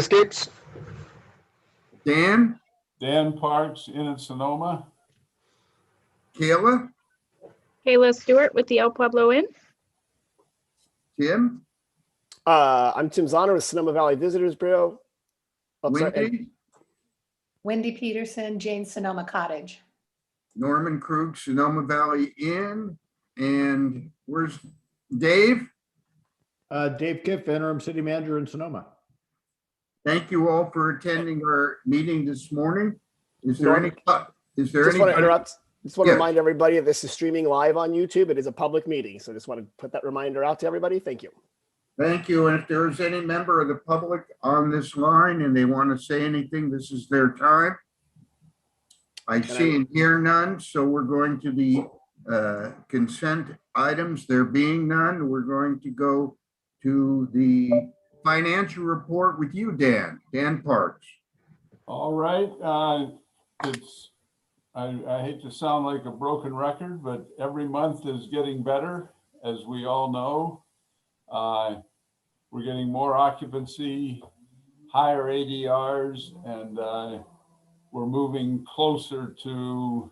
Escapes. Dan, Dan Parks in at Sonoma. Kayla, Kayla Stewart with the El Pueblo Inn. Tim, I'm Tim Zahner with Sonoma Valley Visitors Bureau. Oh, sorry, and Wendy, Wendy Peterson, Jane Sonoma Cottage. Norman Krug, Sonoma Valley Inn, and where's Dave? Dave Kiff, interim city manager in Sonoma. Thank you all for attending our meeting this morning. Is there any? Is there just any? want to interrupt. Just want to Yes. remind everybody that this is streaming live on YouTube. It is a public meeting, so just want to put that reminder out to everybody. Thank you. Thank you. And if there is any member of the public on this line and they want to say anything, this is their time. I see and hear none, so we're going to the consent items. There being none, we're going to go to the financial report with you, Dan Parks. All right. I hate to sound like a broken record, but every month is getting better, as we all know. We're getting more occupancy, higher ADRs, and we're moving closer to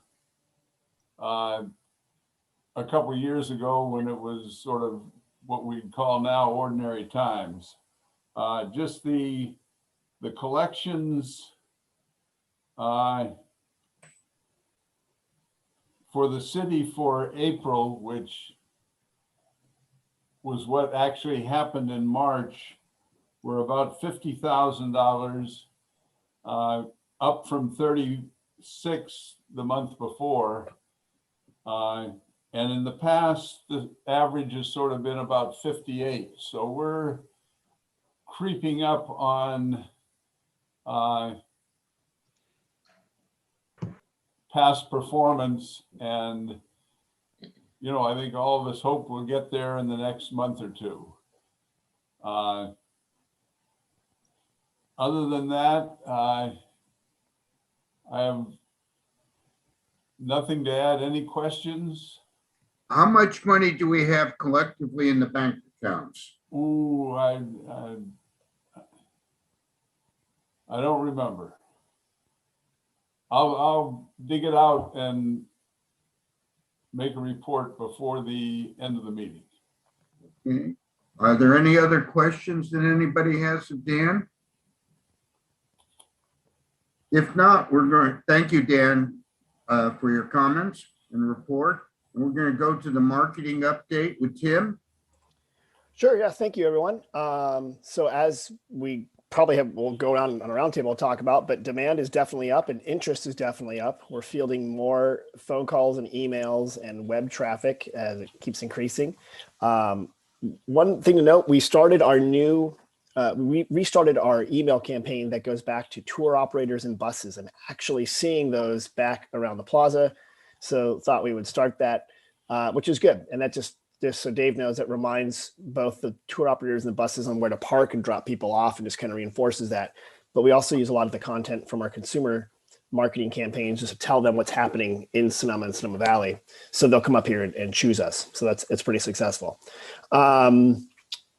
a couple of years ago when it was sort of what we'd call now ordinary times. Just the collections for the city for April, which was what actually happened in March, were about $50,000, up from 36 the month before. And in the past, the average has sort of been about 58. So we're creeping up on past performance, and I think all of us hope we'll get there in the next month or two. Other than that, I have nothing to add. Any questions? How much money do we have collectively in the bank accounts? Ooh, I don't remember. I'll dig it out and make a report before the end of the meeting. Okay. Are there any other questions that anybody has of Dan? If not, we're going to thank you, Dan, for your comments and report. And we're going to go to the marketing update with Tim. Sure. Yeah. Thank you, everyone. So as we probably we'll go around on a roundtable talk about, but demand is definitely up and interest is definitely up. We're fielding more phone calls and emails and web traffic as it keeps increasing. One thing to note, we started our we restarted our email campaign that goes back to tour operators and buses and actually seeing those back around the plaza. So thought we would start that, which is good. And that just so Dave knows, it reminds both the tour operators and the buses on where to park and drop people off and just kind of reinforces that. But we also use a lot of the content from our consumer marketing campaigns just to tell them what's happening in Sonoma and Sonoma Valley. So they'll come up here and choose us. So it's pretty successful. We're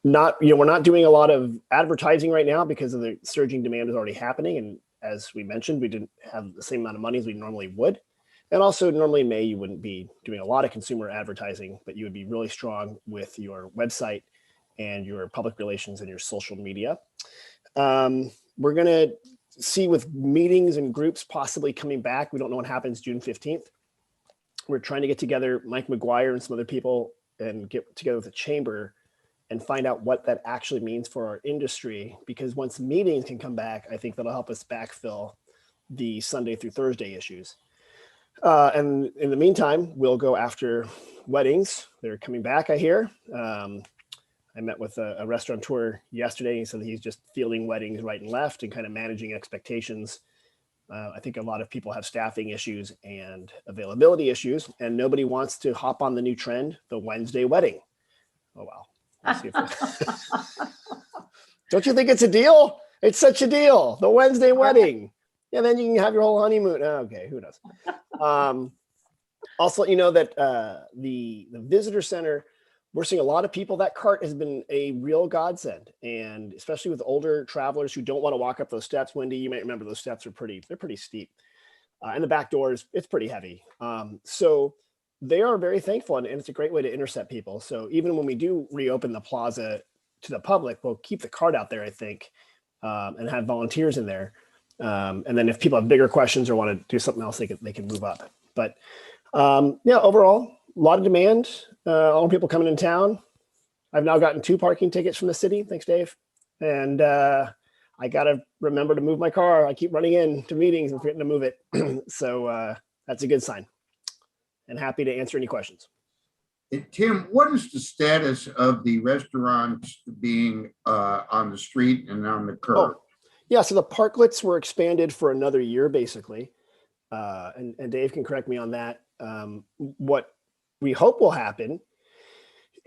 not doing a lot of advertising right now because of the surging demand is already happening. And as we mentioned, we didn't have the same amount of money as we normally would. And also normally in May, you wouldn't be doing a lot of consumer advertising, but you would be really strong with your website and your public relations and your social media. We're going to see with meetings and groups possibly coming back. We don't know what happens June 15th. We're trying to get together Mike McGuire and some other people and get together with the chamber and find out what that actually means for our industry. Because once meetings can come back, I think that'll help us backfill the Sunday through Thursday issues. And in the meantime, we'll go after weddings. They're coming back, I hear. I met with a restaurateur yesterday. He said that he's just fielding weddings right and left and kind of managing expectations. I think a lot of people have staffing issues and availability issues, and nobody wants to hop on the new trend, the Wednesday wedding. Oh, wow. Let's see if don't you think it's a deal? It's such a deal. The Wednesday wedding. Yeah, then you can have your whole honeymoon. Okay, who knows? Also, that the visitor center we're seeing a lot of people. That cart has been a real godsend, and especially with older travelers who don't want to walk up those steps. Wendy, you might remember those steps are they're pretty steep. And the back doors, it's pretty heavy. So they are very thankful, and it's a great way to intercept people. So even when we do reopen the plaza to the public, we'll keep the cart out there, I think, and have volunteers in there. And then if people have bigger questions or want to do something else, they can move up. But yeah, overall, a lot of demand. All the people coming in town. I've now gotten 2 parking tickets from the city. Thanks, Dave. And I got to remember to move my car. I keep running in to meetings and forgetting to move it. So that's a good sign. And happy to answer any questions. Tim, what is the status of the restaurants being on the street and on the curb? Oh, yeah. So the parklets were expanded for another year, basically. And Dave can correct me on that. What we hope will happen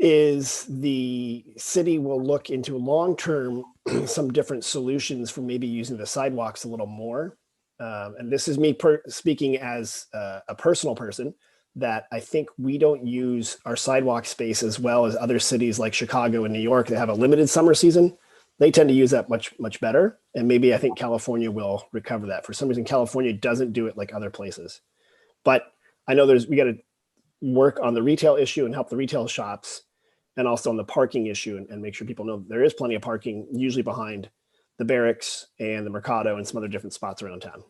is the city will look into long-term some different solutions for maybe using the sidewalks a little more. And this is me speaking as a personal person, that I think we don't use our sidewalk space as well as other cities like Chicago and New York that have a limited summer season. They tend to use that much better. And maybe I think California will recover that. For some reason, California doesn't do it like other places. But I know we got to work on the retail issue and help the retail shops, and also on the parking issue, and make sure people know there is plenty of parking, usually behind the barracks and the Mercado and some other different spots around town.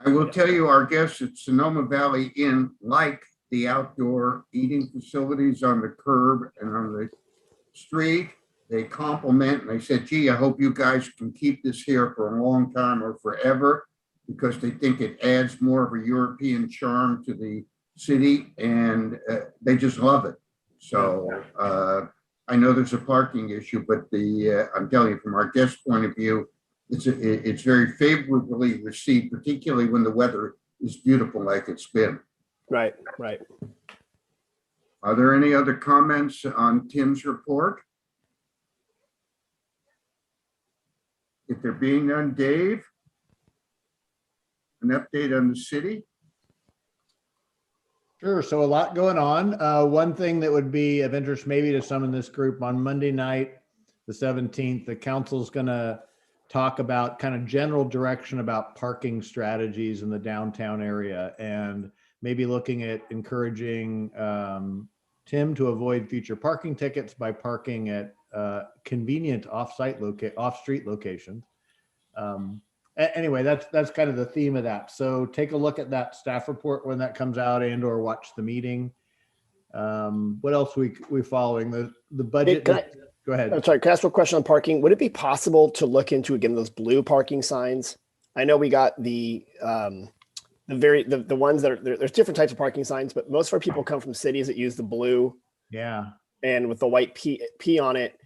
I will tell you, our guests at Sonoma Valley Inn like the outdoor eating facilities on the curb and on the street. They compliment, and they said, gee, I hope you guys can keep this here for a long time or forever, because they think it adds more of a European charm to the city, and they just love it. So I know there's a parking issue, but I'm telling you, from our guest point of view, it's very favorably received, particularly when the weather is beautiful like it's been. Right. Are there any other comments on Tim's report? If there being none, Dave, an update on the city? Sure. So a lot going on. One thing that would be of interest maybe to some in this group, on Monday night, the 17th, the council's going to talk about kind of general direction about parking strategies in the downtown area, and maybe looking at encouraging Tim to avoid future parking tickets by parking at convenient off-street locations. Anyway, that's kind of the theme of that. So take a look at that staff report when that comes out, and/or watch the meeting. What else we following? The budget. Go ahead. I'm sorry, can I ask a question on parking? Would it be possible to look into, again, those blue parking signs? I know we got the ones that are there's different types of parking signs, but most of our people come from cities that use the blue. Yeah. And with the white P on it.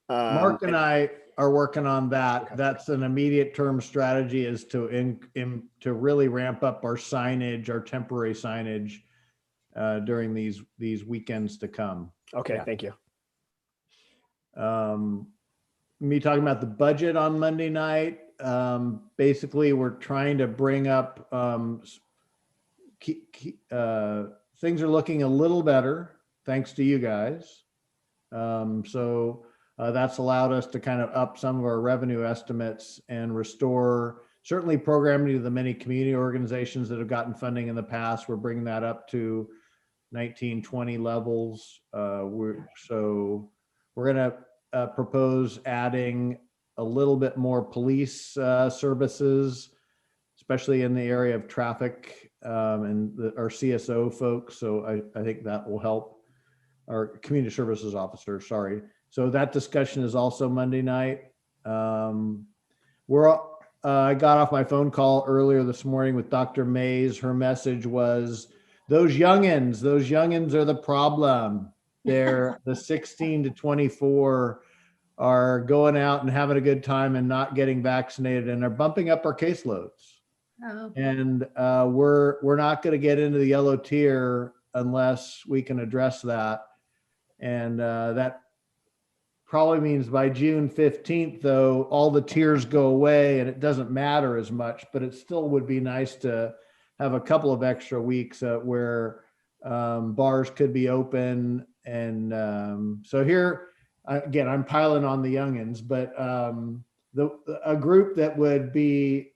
Mark and I are working on that. Okay. That's an immediate term strategy, is to really ramp up our signage, our temporary signage during these weekends to come. Okay, yeah. Thank you. Me talking about the budget on Monday night. Basically, we're trying to bring up things are looking a little better thanks to you guys. So that's allowed us to kind of up some of our revenue estimates and restore certainly programming to the many community organizations that have gotten funding in the past. We're bringing that up to 1920 levels. We're going to propose adding a little bit more police services, especially in the area of traffic and our CSO folks. So I think that will help. Our community services officer, sorry. So that discussion is also Monday night. I got off my phone call earlier this morning with Dr. Mays. Her message was, those youngins are the problem. They're the 16 to 24 are going out and having a good time and not getting vaccinated, and they're bumping up our caseloads. Oh. And we're not going to get into the yellow tier unless we can address that. And that probably means by June 15th, though, all the tiers go away and it doesn't matter as much, but it still would be nice to have a couple of extra weeks where bars could be open So here, again, I'm piling on the youngins, but a group that would be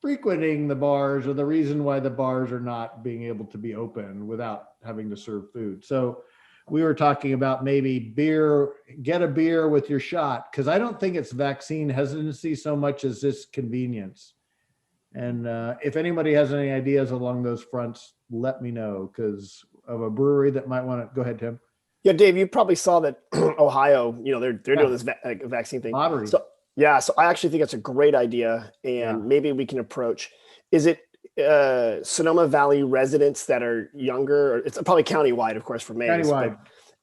frequenting the bars or the reason why the bars are not being able to be open without having to serve food. So we were talking about maybe beer, get a beer with your shot, because I don't think it's vaccine hesitancy so much as this convenience. And if anybody has any ideas along those fronts, let me know, because of a brewery that might want to. Go ahead, Tim. Yeah, Dave, you probably saw that Ohio, they're doing this vaccine thing. Lottery. So yeah, so I actually think it's a great idea, and maybe we can approach. Is it Sonoma Valley residents that are younger? It's probably countywide, of course, for Mays. Countywide.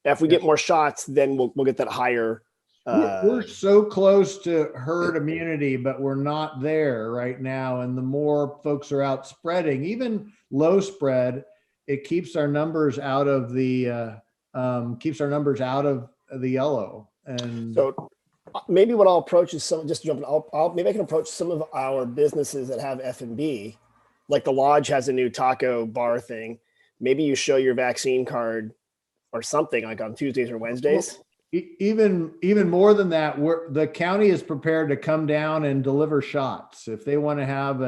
If we get more shots, then we'll get that higher. We're so close to herd immunity, but we're not there right now. And the more folks are out spreading, even low spread, it keeps our numbers out of the yellow. And so maybe what I'll approach is maybe I can approach some of our businesses that have F&B, like the Lodge has a new taco bar thing. Maybe you show your vaccine card or something like on Tuesdays or Wednesdays. Even more than that, the county is prepared to come down and deliver shots if they want to have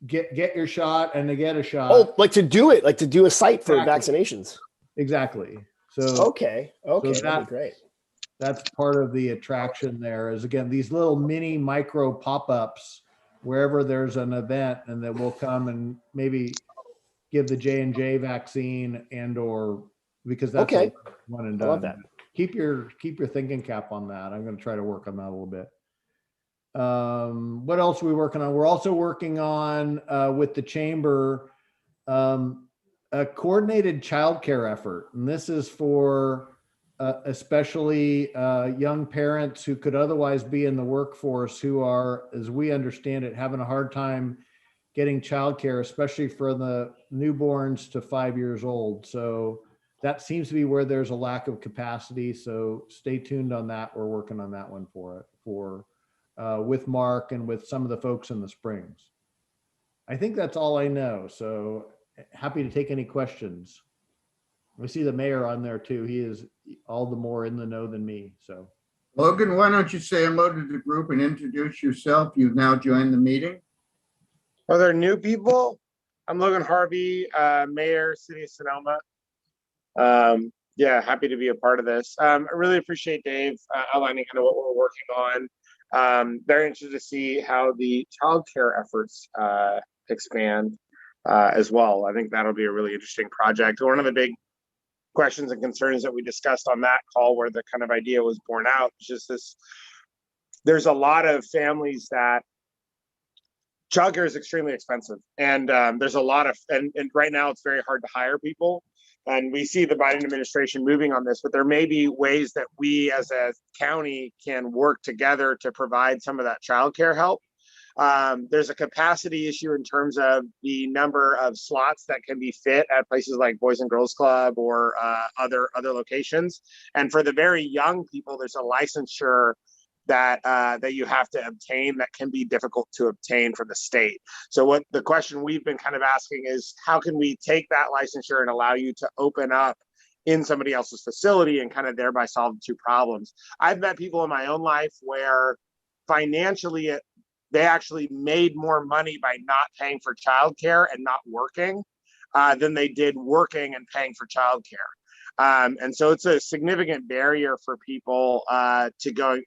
get your shot and to get a shot. Oh, like to do a site for vaccinations. Exactly. So okay, that'd be great. That's part of the attraction there is, again, these little mini micro pop-ups wherever there's an event, and that will come and maybe give the J&J vaccine or because that's okay. One and done. I love that. Keep your thinking cap on that. I'm going to try to work on that a little bit. What else are we working on? We're also working on with the chamber a coordinated childcare effort, and this is for especially young parents who could otherwise be in the workforce who are, as we understand it, having a hard time getting childcare, especially for the newborns to 5 years old. So that seems to be where there's a lack of capacity. So stay tuned on that. We're working on that one with Mark and with some of the folks in the Springs. I think that's all I know. So happy to take any questions. We see the mayor on there too. He is all the more in the know than me. So Logan, why don't you say hello to the group and introduce yourself? You've now joined the meeting. Are there new people? I'm Logan Harvey, Mayor, City of Sonoma. Yeah, happy to be a part of this. I really appreciate Dave outlining kind of what we're working on. Very interested to see how the childcare efforts expand as well. I think that'll be a really interesting project. One of the big questions and concerns that we discussed on that call where the kind of idea was born out is just this, there's a lot of families that childcare is extremely expensive, and there's a lot of, and right now it's very hard to hire people. And we see the Biden administration moving on this, but there may be ways that we as a county can work together to provide some of that childcare help. There's a capacity issue in terms of the number of slots that can be fit at places like Boys and Girls Club or other locations. And for the very young people, there's a licensure that you have to obtain that can be difficult to obtain from the state. So what the question we've been kind of asking is, how can we take that licensure and allow you to open up in somebody else's facility and kind of thereby solve two problems? I've met people in my own life where financially they actually made more money by not paying for childcare and not working than they did working and paying for childcare. And so it's a significant barrier for people to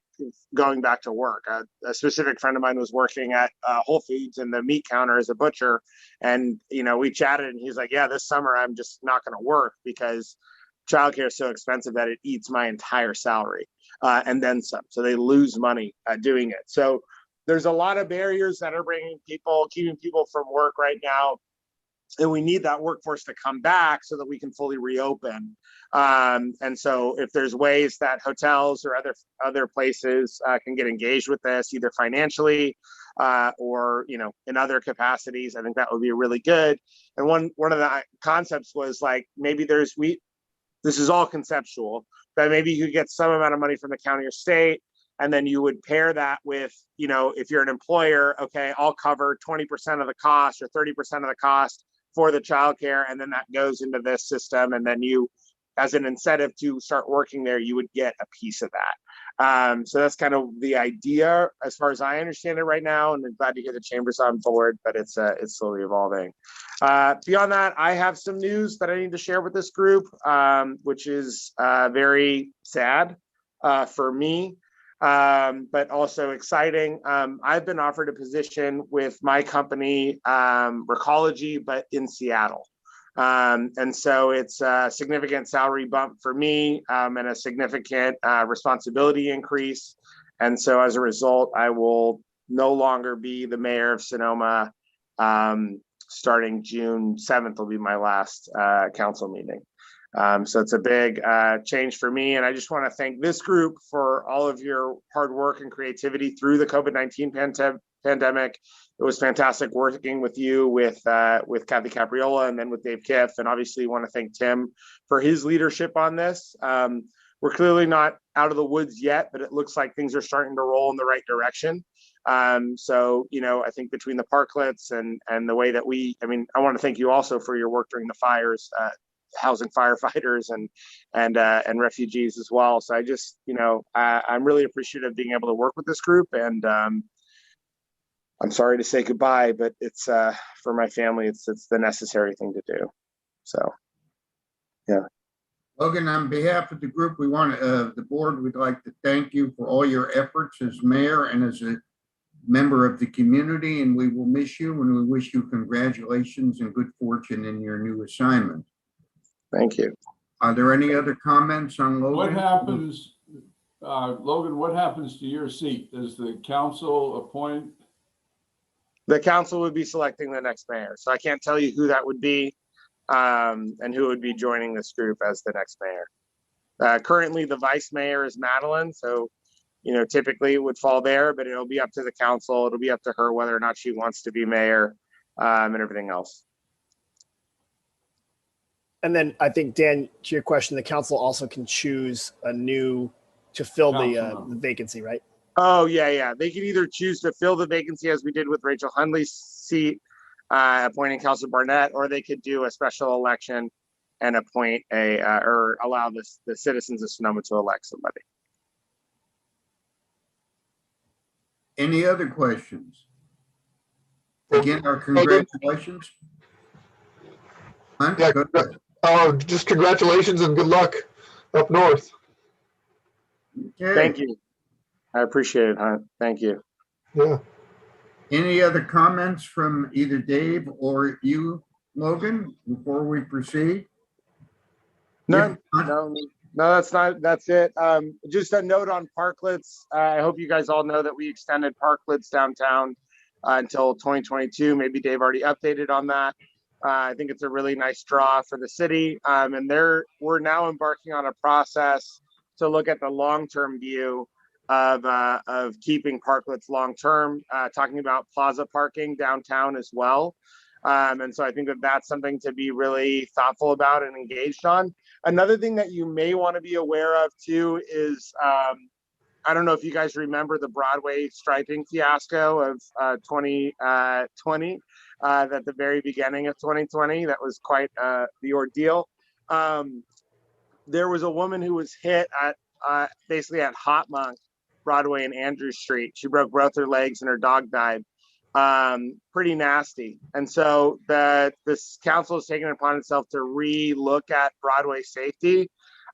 going back to work. A specific friend of mine was working at Whole Foods in the meat counter as a butcher. And, we chatted and he's like, yeah, this summer I'm just not going to work because childcare is so expensive that it eats my entire salary and then some. So they lose money doing it. So there's a lot of barriers that are keeping people from work right now. And we need that workforce to come back so that we can fully reopen. And so if there's ways that hotels or other places can get engaged with this, either financially or in other capacities, I think that would be really good. And one of the concepts was like, maybe this is all conceptual, but maybe you could get some amount of money from the county or state, and then you would pair that with, if you're an employer, okay, I'll cover 20% of the cost or 30% of the cost for the childcare, and then that goes into this system, and then you, as an incentive to start working there, you would get a piece of that. So that's kind of the idea as far as I understand it right now, and I'm glad to hear the chamber's on board, but it's slowly evolving. Beyond that, I have some news that I need to share with this group, which is very sad for me, but also exciting. I've been offered a position with my company, Recology, but in Seattle. And so it's a significant salary bump for me, and a significant responsibility increase. And so as a result, I will no longer be the mayor of Sonoma. Starting June 7th will be my last council meeting. So it's a big change for me. And I just want to thank this group for all of your hard work and creativity through the COVID-19 pandemic. It was fantastic working with you, with Kathy Capriola, and then with Dave Kiff. And obviously want to thank Tim for his leadership on this. We're clearly not out of the woods yet, but it looks like things are starting to roll in the right direction. So, you know, I think between the parklets and the way that I want to thank you also for your work during the fires, housing firefighters and refugees as well. So I just, you know, I'm really appreciative of being able to work with this group, and I'm sorry to say goodbye, but it's for my family, it's the necessary thing to do. So, yeah. Logan, on behalf of the group, we want the board would like to thank you for all your efforts as mayor and as a member of the community, and we will miss you, and we wish you congratulations and good fortune in your new assignment. Thank you. Are there any other comments on Logan? What happens, Logan, what happens to your seat? Does the council appoint? The council would be selecting the next mayor. So I can't tell you who that would be, and who would be joining this group as the next mayor. Currently, the vice mayor is Madeline. So, you know, typically it would fall there, but it'll be up to the council. It'll be up to her whether or not she wants to be mayor, and everything else. And then I think, Dan, to your question, the council also can choose to fill the vacancy, right? Oh, yeah. They can either choose to fill the vacancy, as we did with Rachel Hundley's seat, appointing Councilor Barnett, or they could do a special election and appoint or allow the citizens of Sonoma to elect somebody. Any other questions? Again, our congratulations. Hunt, Yeah, go ahead. just congratulations and good luck up north. Okay. Thank you. I appreciate it, Hunt. Thank you. Yeah. Any other comments from either Dave or you, Logan, before we proceed? None. No, that's it. Just a note on parklets. I hope you guys all know that we extended parklets downtown until 2022. Maybe Dave already updated on that. I think it's a really nice draw for the city. And we're now embarking on a process to look at the long-term view of keeping parklets long-term, talking about plaza parking downtown as well. And so I think that's something to be really thoughtful about and engaged on. Another thing that you may want to be aware of too is, I don't know if you guys remember the Broadway striping fiasco of 2020, at the very beginning of 2020. That was quite the ordeal. There was a woman who was hit at basically at Hot Monk, Broadway and Andrews Street. She broke both her legs and her dog died. Pretty nasty. And so this council has taken it upon itself to re-look at Broadway safety.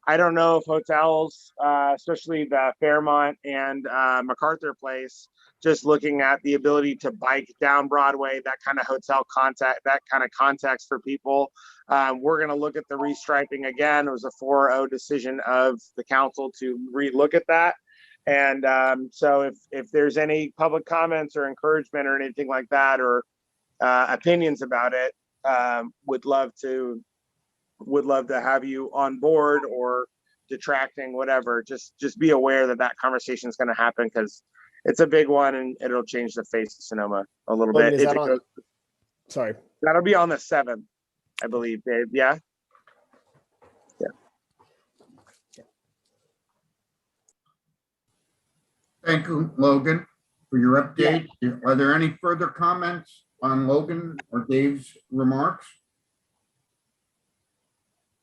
I don't know if hotels, especially the Fairmont and MacArthur Place, just looking at the ability to bike down Broadway, that kind of hotel contact, that kind of context for people. We're going to look at the restriping again. It was a 4-0 decision of the council to re-look at that. And so if there's any public comments or encouragement or anything like that, or opinions about it, would love to have you on board or detracting, whatever. Just be aware that conversation is going to happen, because it's a big one and it'll change the face of Sonoma a little bit. Sorry. That'll be on the 7th, I believe, Dave. Yeah. Thank you, Logan, for your update. Are there any further comments on Logan or Dave's remarks?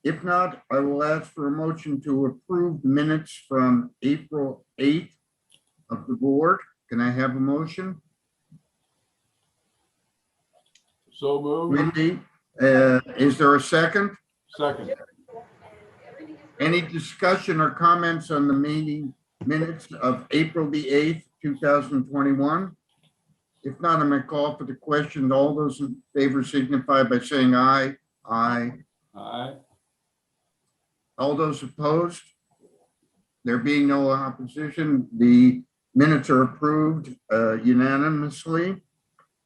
If not, I will ask for a motion to approve minutes from April 8th of the board. Can I have a motion? So moved. Wendy, is there a second? Second. Any discussion or comments on the meeting minutes of April the 8th, 2021? If not, I'm going to call for the question. All those in favor signify by saying aye. Aye. Aye. All those opposed? There being no opposition, the minutes are approved unanimously.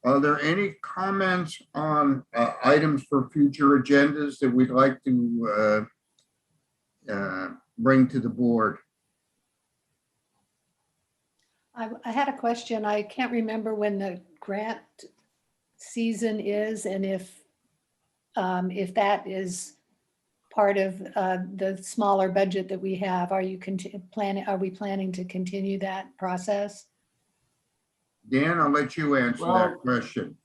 Are there any comments on items for future agendas that we'd like to bring to the board? I had a question. I can't remember when the grant season is and if that is part of the smaller budget that we have. Are we planning to continue that process? Dan, I'll let you answer that question.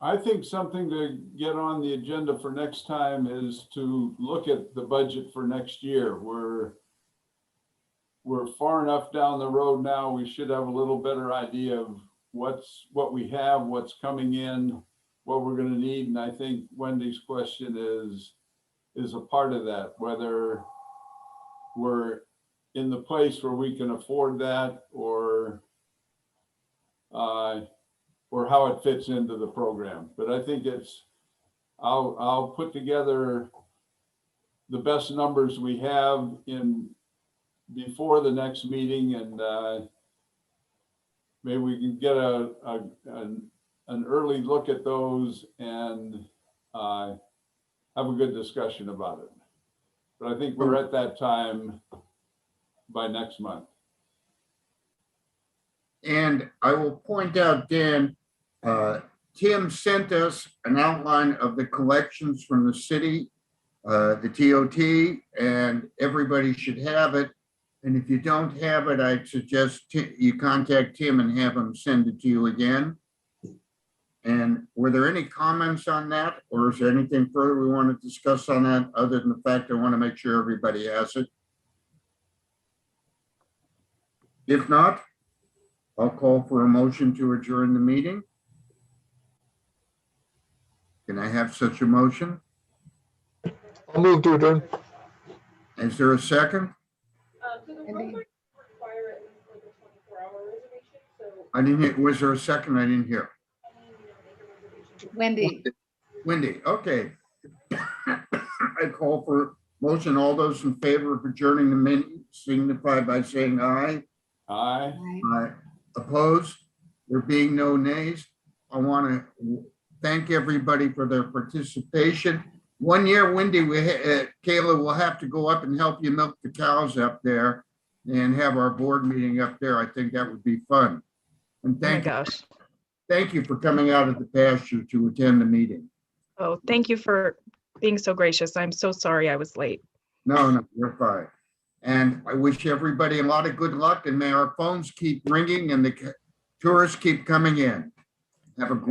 I think something to get on the agenda for next time is to look at the budget for next year. We're far enough down the road now. We should have a little better idea of what we have, what's coming in, what we're going to need. And I think Wendy's question is a part of that, whether we're in the place where we can afford that or how it fits into the program. But I think I'll put together the best numbers we have before the next meeting, and maybe we can get an early look at those and have a good discussion about it. But I think we're at that time by next month. And I will point out, Dan, Tim sent us an outline of the collections from the city, the TOT, and everybody should have it. And if you don't have it, I'd suggest you contact Tim and have him send it to you again. And were there any comments on that, or is there anything further we want to discuss on that, other than the fact I want to make sure everybody has it? If not, I'll call for a motion to adjourn the meeting. Can I have such a motion? I'll move to adjourn. Is there a second? I didn't hear. Was there a second? I didn't hear. Wendy, Okay. I call for motion. All those in favor of adjourning the meeting signify by saying aye. Aye. Aye. Opposed? There being no nays, I want to thank everybody for their participation. One year, Wendy, Kayla will have to go up and help you milk the cows up there and have our board meeting up there. I think that would be fun. And thank you for coming out of the pasture to attend the meeting. Oh, thank you for being so gracious. I'm so sorry I was late. No, you're fine. And I wish everybody a lot of good luck, and may our phones keep ringing and the tourists keep coming in. Have a great